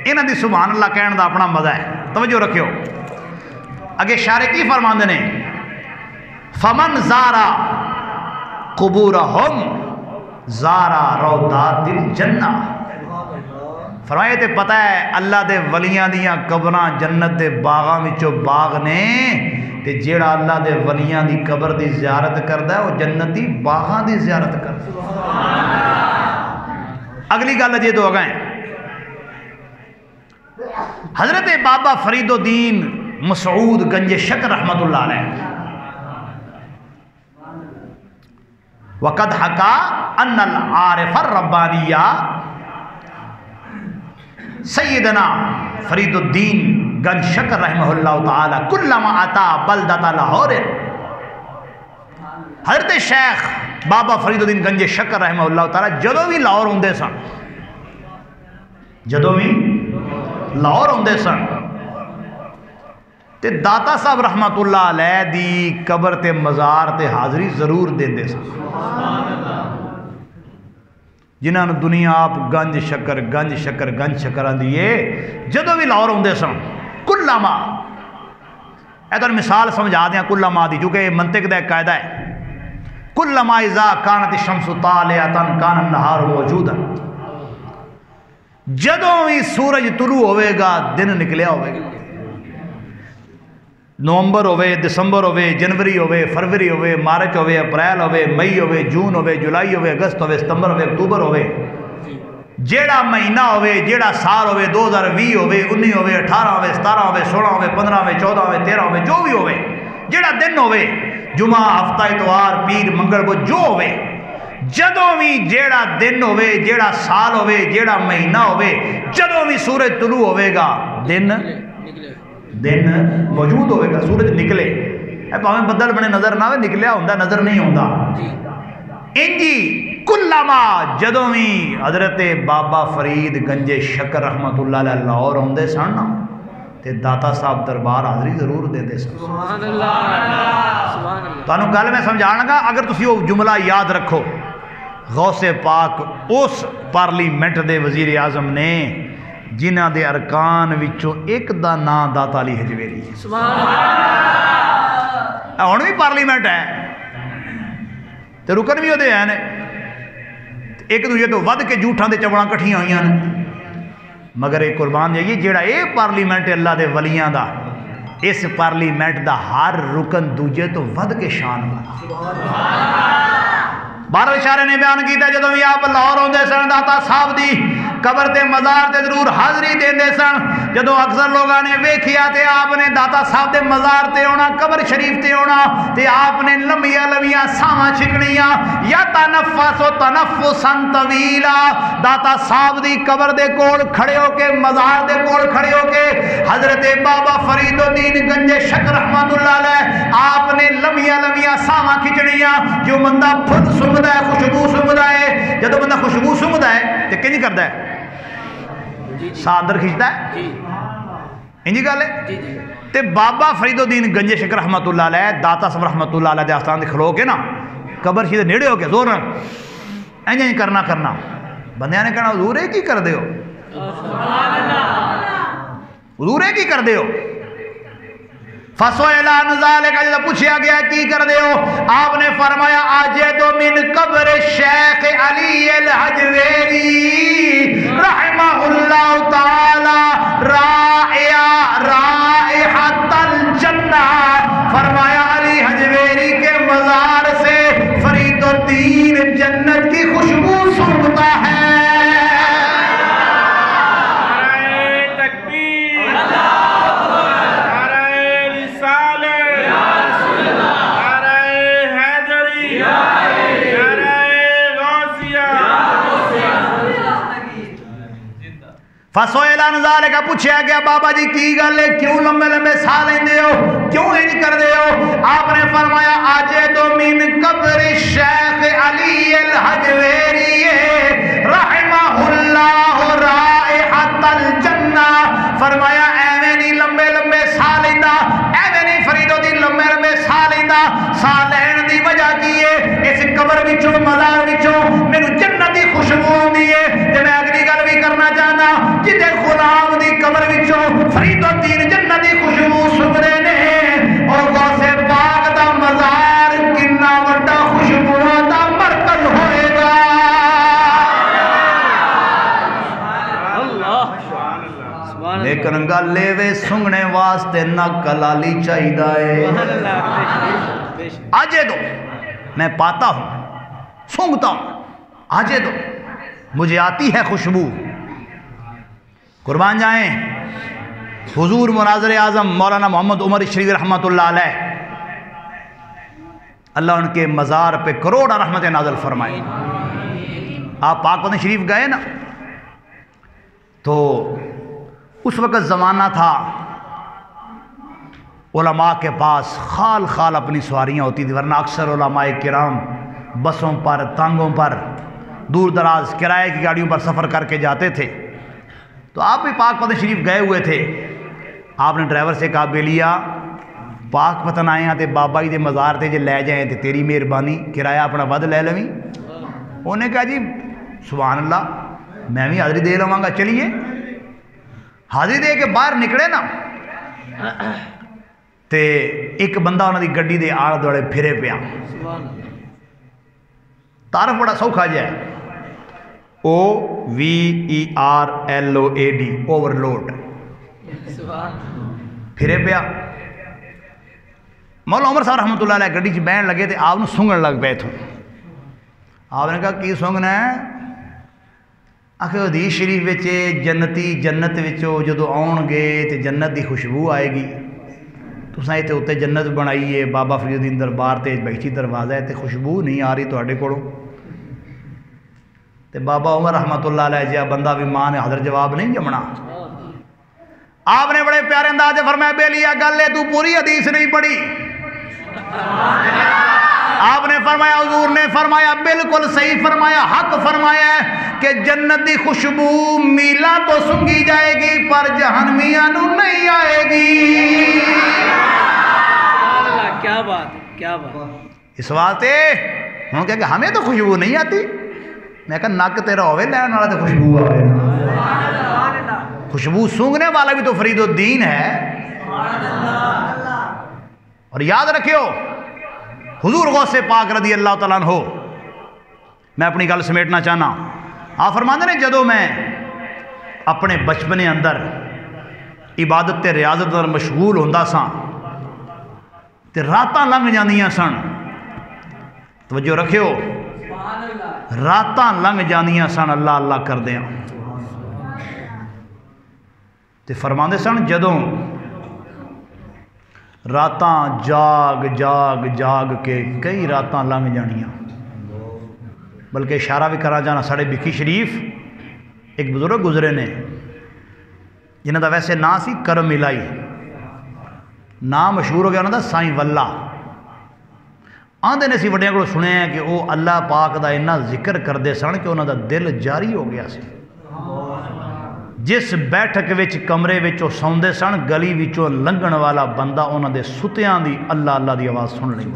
انہاں دی سبحان اللہ کہن دا اپنا مزہ ہے۔ توجہ رکھیو، اگے شارع کی فرماندے نے فمن زارا قبورہم زارا روضات الجنہ۔ فرمائے تے پتہ ہے اللہ دے ولیاں دیاں قبراں جنت دے باغاں وچوں باغ نے، تے جیڑا اللہ دے ولیاں دی قبر دی زیارت کردا ہے وہ جنتی باغاں دی زیارت کردا ہے۔ اگلی گل اجے تو گئے، حضرت بابا فرید الدین مسعود گنج شکر رحمت اللہ علیہ وقد حکا ان العارف الربانیہ سیدنا فرید الدین گنج شکر رحمہ اللہ تعالی کلما اتا بلدت لاہور، حضرت شیخ بابا فرید الدین گنج شکر رحمہ اللہ تعالی جدو بھی لاہور ہوندے سن، جدو بھی لاہور ہوندے سن تے داتا صاحب رحمت اللہ علیہ دی قبر تے مزار تے حاضری ضرور دیندے سن۔ جنہاں نو دنیا آپ گنج شکر آندی ہے، جدوں بھی لاہور ہوندے سن کلما، اے تو مثال سمجھا دیا کلما دی، چونکہ یہ منطق دا ایک قاعدہ ہے، کلما اذا کانت الشمس طالعۃ کان النہار موجودا، جدوں بھی سورج طلوع ہوئے گا دن نکلیا ہوئے گا، نومبر ہوئے، دسمبر ہوئے، جنوری ہوئے، فروری ہوئے، مارچ ہوئے، اپریل ہوئے، مئی ہوئے، جون ہوئے، جولائی ہوئے، اگست ہوئے، ستمبر ہوئے، اکتوبر ہوئے، جیڑا مہینہ ہوئے، جیڑا سال ہوئے، 2020 ہوئے، 19 ہوئے، 18 ہوئے، 17 ہوئے، 16 ہوئے، 15 ہوئے، 14 ہوئے، 13 ہوئے، جو بھی ہوئے، جیڑا دن ہوئے، جمعہ، ہفتہ، اتوار، پیر، منگل کو جو ہوئے، جدوں بھی جیڑا دن ہوئے، جیڑا سال ہوئے، جیڑا مہینہ ہوئے، جدوں بھی سورج طلوع ہوئے گا دن موجود ہوئے گا، سورج نکلے، اے پاویں بدل بنے نظر نہ ہوئے، نکلیا ہوندہ نظر نہیں ہوندہ، انجی کلما جدوں بھی حضرت بابا فرید گنج شکر رحمت اللہ علیہ لاہور ہوندے سن تے داتا صاحب دربار حاضری ضرور دیندے سن۔ سبحان اللہ، سبحان اللہ۔ تانوں گل میں سمجھان لگا، اگر تسی وہ جملہ یاد رکھو، غوث پاک اس پارلیمنٹ دے وزیر اعظم نے جنہ دے ارکان وچوں ایک دا نام داتا علی حجویری ہے، سبحان اللہ۔ ہن بھی پارلیمنٹ ہے تے رکن بھی ہوتے ہیں، ایک دوجے تو ود کے جھوٹاں دے چوڑاں کٹھیاں ہوئیاں نے، مگر ایک قربان جائیے جیڑا اے پارلیمنٹ اللہ دے ولیاں دا، اس پارلیمنٹ دا ہر رکن دوجے تو ود کے شان والا۔ بارہ اشارے نے بیان کیتا جدوں بھی آپ لاہور ہوندے سن داتا صاحب دی قبر تے مزار تے ضرور حاضری دیندے سن، جدوں اکثر لوگاں نے ویکھیا تے آپ نے داتا صاحب دے مزار تے ہونا، قبر شریف تے ہونا تے آپ نے لمبیاں لمبیاں ساواں چھکنیاں یا تنفس و تنفسا طویلا، داتا صاحب دی قبر دے کول کھڑے ہو کے، مزار دے کول کھڑے ہو کے حضرت بابا فرید الدین گنج شکر رحمت اللہ علیہ آپ نے لمبیاں لمبیاں ساواں کھچنیاں، جو بندہ پھل سنگدا ہے، خوشبو سنگدا ہے، جدوں بندہ خوشبو سنگدا ہے تے کنج کردا ہے، سادر کھچتا ہے، انجی گل ہے۔ تے بابا فرید الدین گنج شکر رحمت اللہ علیہ داتا صاحب رحمت اللہ علیہ دے آستان دے کھلو کے نا قبر شریف دے نیڑے ہو کے زور انج کرنا بندیاں نے کہنا حضور کی کر دے ہو، حضور کی کر دے ہو، فَسُئِلَ عَنْ ذَلِكَ جب پوچھا گیا کی کر دے ہو، آپ نے فرمایا آجد من قبر شیخ علی الحجویری رحمہ اللہ تعالی رائحۃ الجنہ، فرمایا علی حجویری کے مزار سے فرید الدین جنت کی خوشبو سونگتا ہے۔ فَسُئِلَ عَنْ ذَلِكَ پوچھا گیا بابا جی کی گل ہے، کیوں لمبے لمبے سا لیندے ہو، کیوں انج کر دے ہو؟ آپ نے فرمایا آجد من قبر شیخ علی الحجویری رحمہ اللہ رائحۃ الجنہ، فرمایا ایویں نہیں لمبے لمبے سا لیندا، ایویں نہیں فرید الدین لمبے لمبے سا لیندا، سا لین دی وجہ کی ہے اس قبر وچوں مزار وچوں مینوں جنت دی خوشبو آندی ہے۔ تے میں اگلی گل بھی کرنا چاہنا، جدے غلام دی قبر وچوں فرید الدین جنت دی خوشبو سنگدے نے، اور غوث پاک دا مزار کنا وڈا خوشبوؤں دا مرکز ہوئے گا۔ لیکن گل وے سنگنے واسطے نہ کلالی چاہیے، آجے دو میں پاتا ہوں، سونگتا ہوں، آجے دو مجھے آتی ہے خوشبو۔ قربان جائیں حضور مناظر اعظم مولانا محمد عمر شریف رحمت اللہ علیہ، اللہ ان کے مزار پہ کروڑا رحمت نازل فرمائے۔ آپ پاک وطن شریف گئے نا تو اس وقت زمانہ تھا علماء کے پاس خال خال اپنی سواریاں ہوتی تھی، ورنہ اکثر علماء کرام بسوں پر، تانگوں پر، دور دراز کرائے کی گاڑیوں پر سفر کر کے جاتے تھے۔ تو آپ بھی پاک پتن شریف گئے ہوئے تھے، آپ نے ڈرائیور سے کہا بیلیا پاک پتن آئے ہیں تے بابا جی دے مزار تے جے لے جائیں تے تیری مہربانی، کرایہ اپنا ود لے لویں۔ انہوں نے کہا جی سبحان اللہ، میں بھی حاضری دے لواں گا، چلیے۔ حاضری دے کے باہر نکلے نا تے ایک بندہ انہوں دی گڈی دے آڑ دوڑے پھرے پیا، تعارف بڑا سوکھا جا ہے، OVERLOAD، اوور لوڈ، پھرے پیا۔ مولا عمر صاحب رحمۃ اللہ علیہ گڈی چ بہن لگے تے آپ نو سنگن لگ پے تھوں۔ آپ نے کہا کی سنگنا ہے؟ آخر حدیث شریف وچ جنتی جنت وچوں جدو آؤن گے تے جنت دی خوشبو آئے گی، تساں ایتھے اوتے جنت بنائی ہے، بابا فرید الدین دربار تے بہشتی دروازہ ہے تے خوشبو نہیں آ رہی تواڈے کولوں۔ تے بابا عمر رحمۃ اللہ علیہ جہا بندہ بھی ماں نے حاضر جواب نہیں جمنا۔ آپ نے بڑے پیارے انداز سے فرمایا بیلیا گل ہے تو پوری حدیث نہیں پڑھی۔ آپ نے فرمایا، حضور نے فرمایا بالکل صحیح فرمایا، حق فرمایا ہے کہ جنت دی خوشبو میلا تو سنگی جائے گی پر جہنمیاں نو نہیں آئے گی۔ کیا بات ہے، کیا بات۔ اس واسطے ہوں کہ ہمیں تو خوشبو نہیں آتی، میں کہا نک تیرا ہوئے لین والا تو خوشبو آئے نا۔ خوشبو سونگنے والا بھی تو فرید الدین ہے۔ اور یاد رکھیو حضور غوث پاک رضی اللہ تعالیٰ عنہ، میں اپنی گل سمیٹنا چاہنا، آپ فرماندے نے جدو میں اپنے بچپنے اندر عبادت تے ریاضت اندر مشغول ہوندا ساں تے راتاں لنگ جاندیاں سن، توجہ رکھیو راتاں لنگ جاندیاں سن اللہ اللہ کردیاں، تے فرماندے سن جدوں راتاں جاگ جاگ جاگ کے کئی راتاں لنگ جانیاں، بلکہ اشارہ بھی کرا جانا ساڑھے بکھی شریف ایک بزرگ گزرے نے جنہاں دا ویسے نا سی کرم الہی، نام مشہور ہو گیا انہاں دا سائیں واللہ۔ آندے نے سی وڈیاں کو سنے ہیں کہ وہ اللہ پاک دا اتنا ذکر کردے سن کہ انہاں دا دل جاری ہو گیا سی۔ جس بیٹھک وچ کمرے وچوں سوندے سن گلی وچوں لنگن والا بندہ انہاں دے ستیاں دی اللہ اللہ دی آواز سن لئی،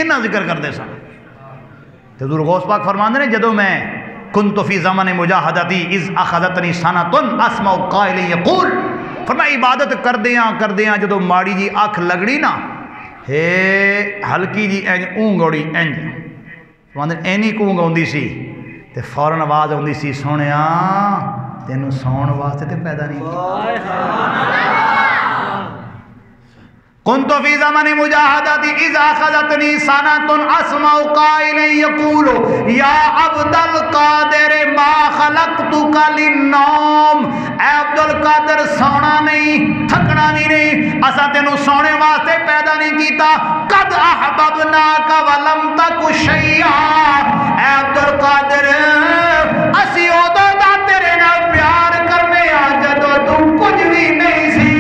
انہاں ذکر کردے سن۔ تے حضور غوث پاک فرماندے نے جدوں میں کنت فی زمن مجاہدتی اذ اخذتنی سنۃ اسمع قائل یقول، فرمایا عبادت کردیاں جدوں ماڑی جی اکھ لگڑی نا ہے ہلکی جی انج اونگ اوڑی انج فرماندے اینی اونگ آوندی سی تے فوراً آواز آوندی سی سونیا تینوں سون واسطے تے پیدا نہیں کیتا۔ کنت فی زمن مجاہدتی اذ اخذتنی سنۃ اسمع قائل یقول یا عبد القادر ما خلقتک للنوم، اے عبد القادر سونا نہیں تھکنا بھی نہیں، اسا تینوں سونے واسطے پیدا نہیں کیتا، قد احببناک ولم تک شیئا، اے عبد القادر اسی اودوں دا تیرے نال پیار کرنے آ جدوں تو کچھ بھی نہیں سی۔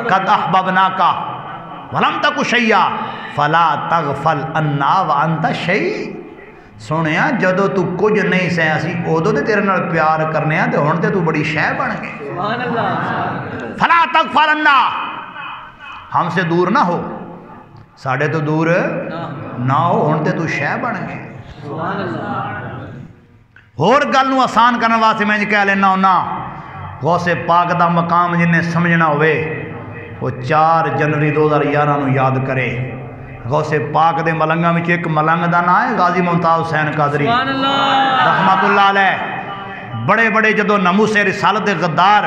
قد احببناک ولم تک شیئا فلا تغفل عنا وانت شیء، سونیا جدو تو کچھ نہیں سے اسی اودوں تے تیرے نال پیار کرنے ہیں تے ہن تے تو بڑی شے بن گئے۔ سبحان اللہ۔ فلا تغفل عنا، ہم سے دور نہ ہو، ساڑھے تو دور نہ ہو، ہن تے تو شے بن گئے۔ سبحان اللہ۔ اور گل نو آسان کرنے واسطے میں کہہ لینا ہونا، غوث پاک دا مقام جن نے سمجھنا ہوئے وہ 4 جنوری 2011 نو یاد کرے۔ غوث پاک دے ملنگاں وچ ایک ملنگ دا نام ہے غازی ممتاز حسین قادری رحمت اللہ علیہ۔ بڑے بڑے جدو ناموس رسالت غدار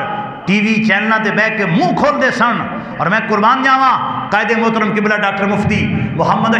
ٹی وی چینلاں تے بیٹھ کے منہ کھول دے سن، اور میں قربان جاواں قائد محترم قبلہ ڈاکٹر مفتی محمد